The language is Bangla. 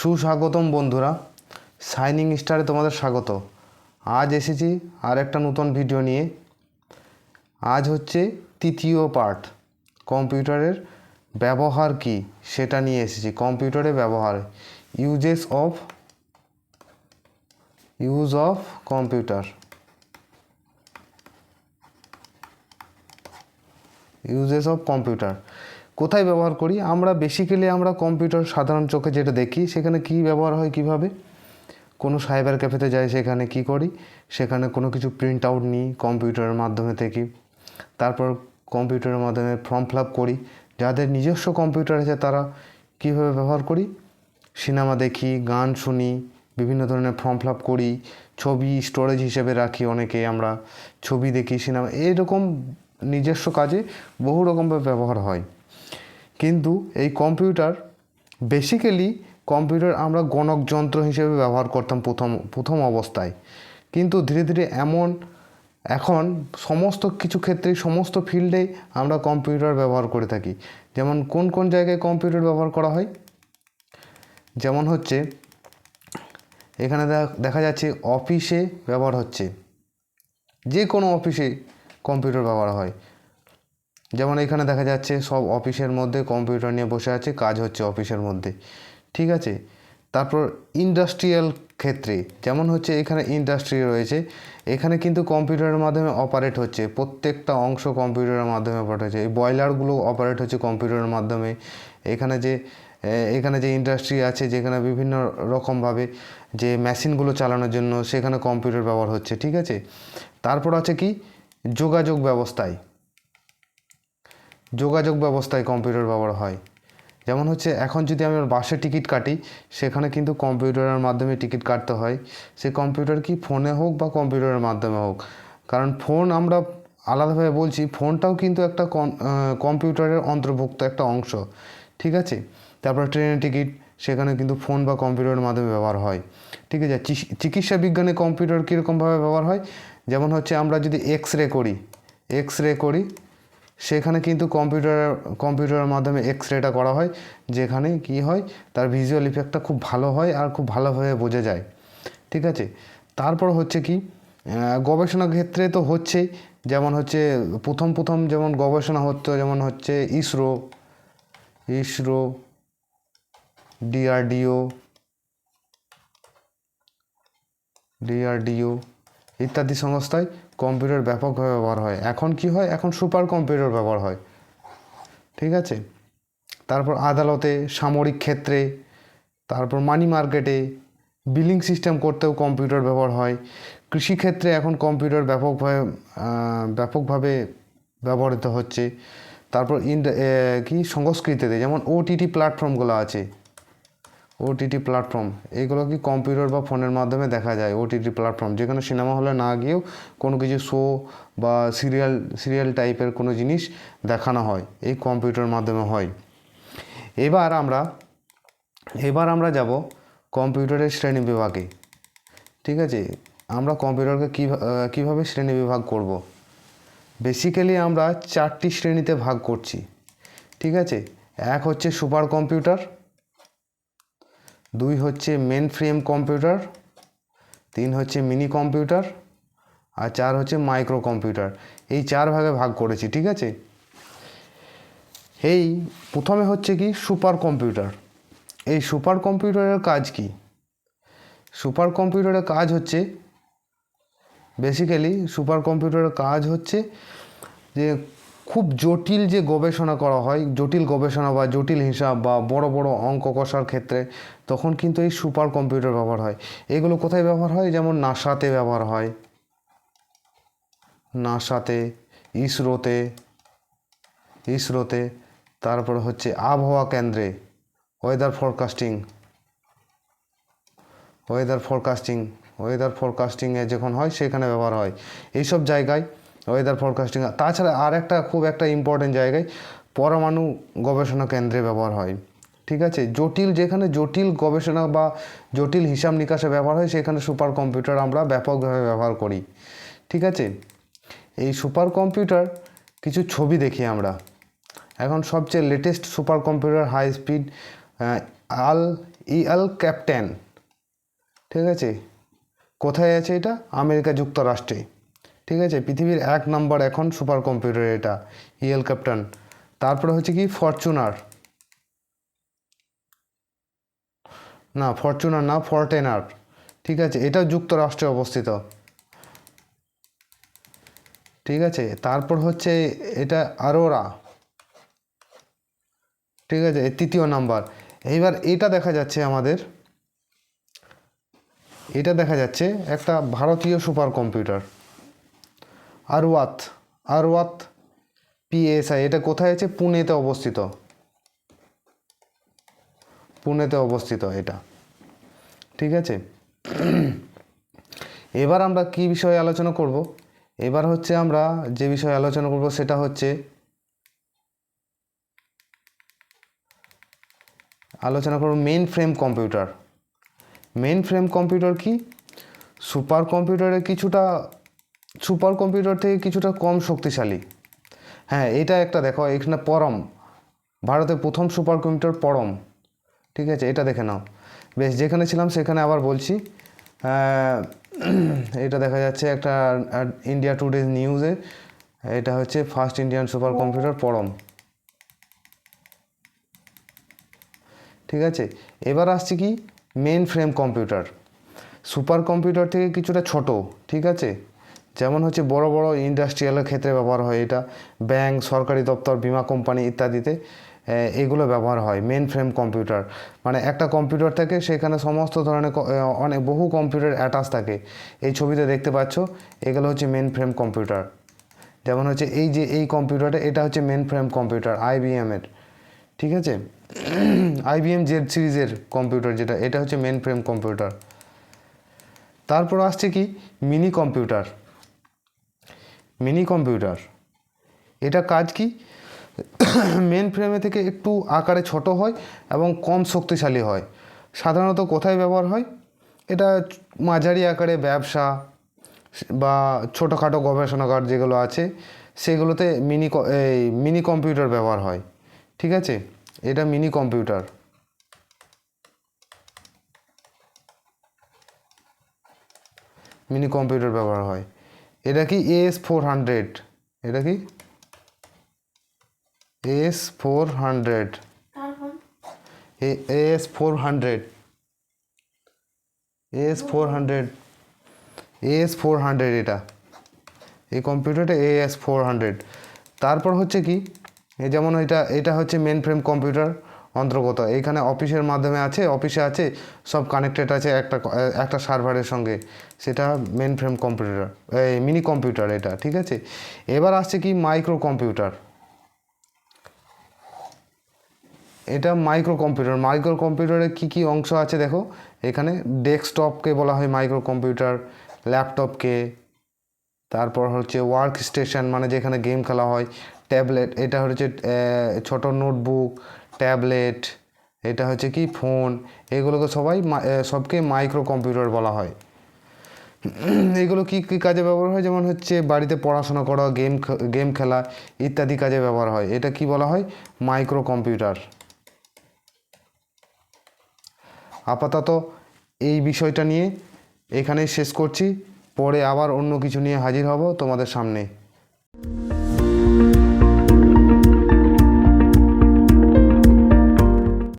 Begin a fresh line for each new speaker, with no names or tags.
সুস্বাগতম বন্ধুরা, শাইনিং স্টারে তোমাদের স্বাগত। আজ এসেছি আর একটা নতুন ভিডিও নিয়ে। আজ হচ্ছে তৃতীয় পার্ট, কম্পিউটারের ব্যবহার কি সেটা নিয়ে এসেছি। কম্পিউটারের ব্যবহার, use of computer. Uses of computer কোথায় ব্যবহার করি আমরা? বেসিক্যালি আমরা কম্পিউটার সাধারণ চোখে যেটা দেখি সেখানে কি ব্যবহার হয়, কিভাবে কোনো সাইবার ক্যাফেতে যাই, সেখানে কি করি, সেখানে কোনো কিছু প্রিন্ট আউট নিই কম্পিউটারের মাধ্যমে থেকে। তারপর কম্পিউটারের মাধ্যমে ফর্ম ফিল আপ করি। যাদের নিজস্ব কম্পিউটার আছে তারা কীভাবে ব্যবহার করি, সিনেমা দেখি, গান শুনি, বিভিন্ন ধরনের ফর্ম ফিল আপ করি, ছবি স্টোরেজ হিসেবে রাখি, অনেকে আমরা ছবি দেখি, সিনেমা, এইরকম নিজস্ব কাজে বহু রকমভাবে ব্যবহার হয়। কিন্তু এই কম্পিউটার বেসিক্যালি কম্পিউটার আমরা গণক যন্ত্র হিসেবে ব্যবহার করতাম প্রথম অবস্থায়। কিন্তু ধীরে ধীরে এখন সমস্ত কিছু ক্ষেত্রেই, সমস্ত ফিল্ডেই আমরা কম্পিউটার ব্যবহার করে থাকি। যেমন কোন কোন জায়গায় কম্পিউটার ব্যবহার করা হয়, যেমন হচ্ছে এখানে দেখা যাচ্ছে অফিসে ব্যবহার হচ্ছে, যে কোনো অফিসে কম্পিউটার ব্যবহার হয়। যেমন এখানে দেখা যাচ্ছে সব অফিসের মধ্যে কম্পিউটার নিয়ে বসে আছে, কাজ হচ্ছে অফিসের মধ্যে, ঠিক আছে। তারপর ইন্ডাস্ট্রিয়াল ক্ষেত্রে, যেমন হচ্ছে এখানে ইন্ডাস্ট্রি রয়েছে, এখানে কিন্তু কম্পিউটারের মাধ্যমে অপারেট হচ্ছে, প্রত্যেকটা অংশ কম্পিউটারের মাধ্যমে অপারেট হচ্ছে। এই বয়লারগুলো অপারেট হচ্ছে কম্পিউটারের মাধ্যমে। এখানে যে ইন্ডাস্ট্রি আছে, যেখানে বিভিন্ন রকমভাবে যে মেশিনগুলো চালানোর জন্য সেখানে কম্পিউটার ব্যবহার হচ্ছে, ঠিক আছে। তারপর আছে কি, যোগাযোগ ব্যবস্থায় কম্পিউটার ব্যবহার হয়। যেমন হচ্ছে এখন যদি আমি বাসের টিকিট কাটি, সেখানে কিন্তু কম্পিউটারের মাধ্যমে টিকিট কাটতে হয়। সে কম্পিউটার কি ফোনে হোক বা কম্পিউটারের মাধ্যমে হোক, কারণ ফোন আমরা আলাদাভাবে বলছি, ফোনটাও কিন্তু একটা কম্পিউটারের অন্তর্ভুক্ত একটা অংশ, ঠিক আছে। তারপর ট্রেনের টিকিট, সেখানে কিন্তু ফোন বা কম্পিউটারের মাধ্যমে ব্যবহার হয়, ঠিক আছে। চিকিৎসা বিজ্ঞানে কম্পিউটার কীরকমভাবে ব্যবহার হয়, যেমন হচ্ছে আমরা যদি এক্স রে করি সেখানে কিন্তু কম্পিউটারের মাধ্যমে এক্স রেটা করা হয়, যেখানে কি হয়, তার ভিজুয়াল ইফেক্টটা খুব ভালো হয় আর খুব ভালোভাবে বোঝা যায়, ঠিক আছে। তারপর হচ্ছে কি, গবেষণা ক্ষেত্রে তো হচ্ছেই, যেমন হচ্ছে প্রথম যেমন গবেষণা হতো, যেমন হচ্ছে ইসরো, ডিআরডিও ইত্যাদি সংস্থায় কম্পিউটার ব্যাপকভাবে ব্যবহার হয়। এখন কি হয়, এখন সুপার কম্পিউটার ব্যবহার হয়, ঠিক আছে। তারপর আদালতে, সামরিক ক্ষেত্রে, তারপর মানি মার্কেটে, বিলিং সিস্টেম করতেও কম্পিউটার ব্যবহার হয়। কৃষিক্ষেত্রে এখন কম্পিউটার ব্যাপকভাবে ব্যবহৃত হচ্ছে। তারপর সংস্কৃতিতে, যেমন ওটিটি প্ল্যাটফর্মগুলো আছে, এইগুলো কি কম্পিউটার বা ফোনের মাধ্যমে দেখা যায়। ওটিটি প্ল্যাটফর্ম, যেখানে সিনেমা হলে না গিয়েও কোনো কিছু শো বা সিরিয়াল টাইপের কোনো জিনিস দেখানো হয়, এই কম্পিউটারের মাধ্যমে হয়। এবার আমরা যাব কম্পিউটারের শ্রেণী বিভাগে, ঠিক আছে। আমরা কম্পিউটারকে কীভাবে শ্রেণী বিভাগ করব? বেসিক্যালি আমরা 4টি শ্রেণীতে ভাগ করছি, ঠিক আছে। 1 হচ্ছে সুপার কম্পিউটার, 2 হচ্ছে মেন ফ্রেম কম্পিউটার, 3 হচ্ছে মিনি কম্পিউটার, আর 4 হচ্ছে মাইক্রো কম্পিউটার। এই 4 ভাগে ভাগ করেছি, ঠিক আছে। এই প্রথমে হচ্ছে কি সুপার কম্পিউটার। এই সুপার কম্পিউটারের কাজ কি? সুপার কম্পিউটারের কাজ হচ্ছে বেসিক্যালি যে খুব জটিল যে গবেষণা করা হয়, জটিল গবেষণা বা জটিল হিসাব বা বড় বড় অঙ্ক কষার ক্ষেত্রে, তখন কিন্তু এই সুপার কম্পিউটার ব্যবহার হয়। এগুলো কোথায় ব্যবহার হয়? যেমন নাসাতে ব্যবহার হয়, ইসরোতে, তারপর হচ্ছে আবহাওয়া কেন্দ্রে, ওয়েদার ফরকাস্টিংয়ে যখন হয় সেখানে ব্যবহার হয়, এইসব জায়গায় ওয়েদার ফরকাস্টিং। তাছাড়া আর একটা খুব একটা ইম্পর্টেন্ট জায়গায় পরমাণু গবেষণা কেন্দ্রে ব্যবহার হয়, ঠিক আছে। যেখানে জটিল গবেষণা বা জটিল হিসাব নিকাশে ব্যবহার হয়, সেখানে সুপার কম্পিউটার আমরা ব্যাপকভাবে ব্যবহার করি, ঠিক আছে। এই সুপার কম্পিউটার কিছু ছবি দেখি আমরা। এখন সবচেয়ে latest super computer high speed El Capitan, ঠিক আছে। কোথায় আছে এটা? আমেরিকা যুক্তরাষ্ট্রে, ঠিক আছে। পৃথিবীর 1 নম্বর এখন সুপার কম্পিউটার এটা, ইএল ক্যাপটেন। তারপরে হচ্ছে কি ফরচুনার, না ফরচুনার না, ফরটেনার, ঠিক আছে। এটাও যুক্তরাষ্ট্রে অবস্থিত, ঠিক আছে। তারপর হচ্ছে এটা আরোরা, ঠিক আছে, 3য় নাম্বার। এইবার এটা দেখা যাচ্ছে আমাদের, এটা দেখা যাচ্ছে একটা ভারতীয় সুপার কম্পিউটার আরওয়াত, আরওয়াত পিএসআই। এটা কোথায় আছে? পুনেতে অবস্থিত, পুনেতে অবস্থিত এটা, ঠিক আছে। এবার আমরা কি বিষয়ে আলোচনা করব? এবার হচ্ছে আমরা যে বিষয়ে আলোচনা করব সেটা হচ্ছে আলোচনা করব main frame computer. Main frame computer কি? সুপার কম্পিউটারের কিছুটা, সুপার কম্পিউটার থেকে কিছুটা কম শক্তিশালী। হ্যাঁ, এটা একটা দেখো এখানে পরম, ভারতের প্রথম সুপার কম্পিউটার পরম, ঠিক আছে। এটা দেখে নাও। বেশ, যেখানে ছিলাম সেখানে আবার বলছি, এটা দেখা যাচ্ছে একটা ইন্ডিয়া টুডে নিউজে, এটা হচ্ছে ফার্স্ট ইন্ডিয়ান সুপার কম্পিউটার পরম, ঠিক আছে। এবার আসছে কি main frame computer, super computer থেকে কিছুটা ছোট, ঠিক আছে। যেমন হচ্ছে বড় বড় ইন্ডাস্ট্রিয়ালের ক্ষেত্রে ব্যবহার হয় এটা, ব্যাংক, সরকারি দপ্তর, বিমা কোম্পানি ইত্যাদিতে এগুলো ব্যবহার হয় মেইন ফ্রেম কম্পিউটার। মানে একটা কম্পিউটার থাকে, সেখানে সমস্ত ধরনের অনেক বহু কম্পিউটার অ্যাটাচ থাকে। এই ছবিতে দেখতে পাচ্ছ, এগুলো হচ্ছে মেইন ফ্রেম কম্পিউটার। যেমন হচ্ছে এই যে এই কম্পিউটারটা, এটা হচ্ছে মেইন ফ্রেম কম্পিউটার আইবিএমের, ঠিক আছে। আইবিএম জেড সিরিজের কম্পিউটার যেটা, এটা হচ্ছে মেইন ফ্রেম কম্পিউটার। তারপর আসছে কি মিনি কম্পিউটার। মিনি কম্পিউটার এটা কাজ কি? মেন ফ্রেমে থেকে একটু আকারে ছোট হয় এবং কম শক্তিশালী হয়। সাধারণত কোথায় ব্যবহার হয়? এটা মাঝারি আকারে ব্যবসা বা ছোটোখাটো গবেষণাগার যেগুলো আছে সেগুলোতে মিনি কম্পিউটার ব্যবহার হয়, ঠিক আছে। এটা মিনি কম্পিউটার, মিনি কম্পিউটার ব্যবহার হয়। এটা কি AS400, এটা কি AS400, AS400, AS400, AS400 এটা, এই কম্পিউটারটা AS400। তারপর হচ্ছে কি, এই যেমন এটা হচ্ছে মেন ফ্রেম কম্পিউটার অন্তর্গত। এইখানে অফিসের মাধ্যমে আছে, অফিসে আছে, সব কানেক্টেড আছে একটা সার্ভারের সঙ্গে, সেটা মেন ফ্রেম কম্পিউটার, এই মিনি কম্পিউটার এটা, ঠিক আছে। এবার আসছে কি মাইক্রো কম্পিউটার। এটা মাইক্রো কম্পিউটার। মাইক্রো কম্পিউটারে কী কী অংশ আছে দেখো, এখানে ডেস্কটপকে বলা হয় মাইক্রো কম্পিউটার, ল্যাপটপকে, তারপর হচ্ছে ওয়ার্ক স্টেশন মানে যেখানে গেম খেলা হয়, ট্যাবলেট, এটা হচ্ছে ছোট নোটবুক, ট্যাবলেট, এটা হচ্ছে কি ফোন, এগুলোকে সবকে মাইক্রো কম্পিউটার বলা হয়। এগুলো কী কী কাজে ব্যবহার হয়? যেমন হচ্ছে বাড়িতে পড়াশোনা করা, গেম খেলা ইত্যাদি কাজে ব্যবহার হয়। এটা কি বলা হয়? Micro computer. আপাতত এই বিষয়টা নিয়ে এখানেই শেষ করছি, পরে আবার অন্য কিছু নিয়ে হাজির হব তোমাদের সামনে।